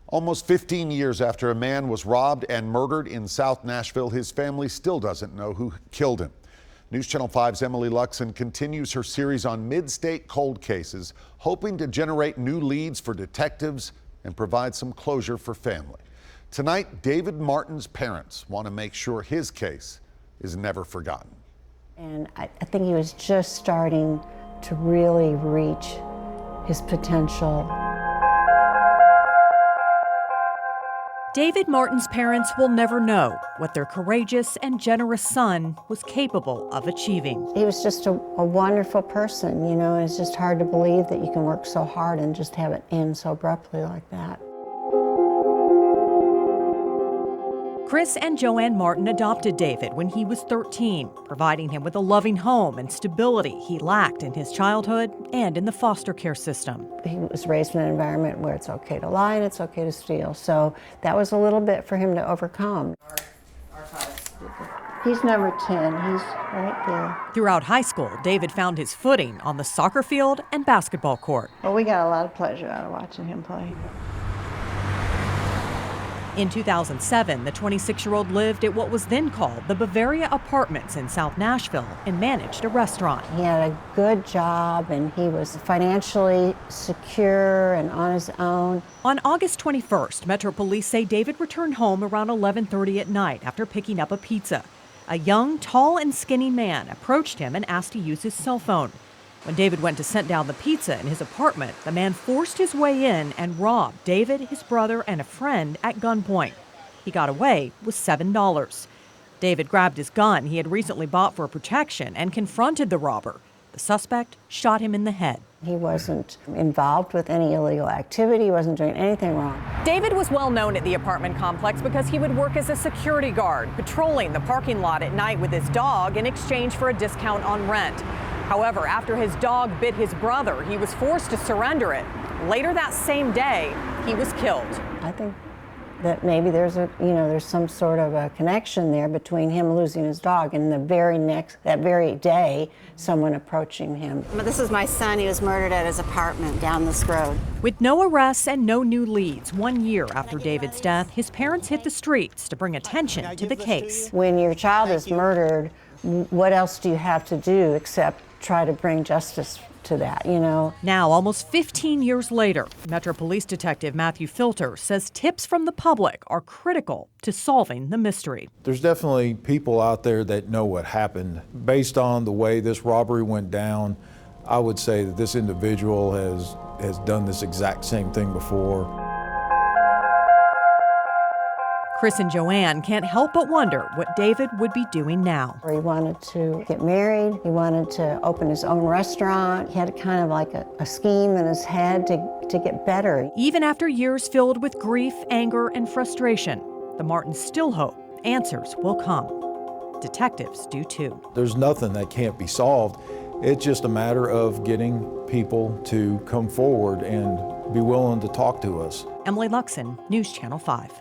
Almost 15 years after a man was robbed and murdered in South Nashville, his family still doesn't know who killed him. News Channel 5's Emily Luxon continues her series on mid-state cold cases, hoping to generate new leads for detectives and provide some closure for family. Tonight, David Martin's parents want to make sure his case is never forgotten. And I think he was just starting to really reach his potential. David Martin's parents will never know what their courageous and generous son was capable of achieving. He was just a wonderful person, you know, and it's just hard to believe that you can work so hard and just have it end so abruptly like that. Chris and Joanne Martin adopted David when he was 13, providing him with a loving home and stability he lacked in his childhood and in the foster care system. He was raised in an environment where it's okay to lie and it's okay to steal, so that was a little bit for him to overcome. He's number 10, he's right there. Throughout high school, David found his footing on the soccer field and basketball court. Well, we got a lot of pleasure out of watching him play. In 2007, the 26-year-old lived at what was then called the Bavaria Apartments in South Nashville and managed a restaurant. He had a good job and he was financially secure and on his own. On August 21st, Metro Police say David returned home around 11:30 at night after picking up a pizza. A young, tall and skinny man approached him and asked to use his cell phone. When David went to set down the pizza in his apartment, the man forced his way in and robbed David, his brother, and a friend at gunpoint. He got away with $7. David grabbed his gun he had recently bought for protection and confronted the robber. The suspect shot him in the head. He wasn't involved with any illegal activity, he wasn't doing anything wrong. David was well known at the apartment complex because he would work as a security guard, patrolling the parking lot at night with his dog in exchange for a discount on rent. However, after his dog bit his brother, he was forced to surrender it. Later that same day, he was killed. I think that maybe there's some sort of a connection there between him losing his dog and that very day, someone approaching him. This is my son. He was murdered at his apartment down this road. With no arrests and no new leads, 1 year after David's death, his parents hit the streets to bring attention to the case. When your child is murdered, what else do you have to do except try to bring justice to that, you know? Now, almost 15 years later, Metro Police Detective Matthew Filter says tips from the public are critical to solving the mystery. There's definitely people out there that know what happened. Based on the way this robbery went down, I would say that this individual has done this exact same thing before. Chris and Joanne can't help but wonder what David would be doing now. He wanted to get married, he wanted to open his own restaurant. He had kind of like a scheme in his head to get better. Even after years filled with grief, anger, and frustration, the Martins still hope answers will come. Detectives do too. There's nothing that can't be solved. It's just a matter of getting people to come forward and be willing to talk to us. Emily Luxon, News Channel 5.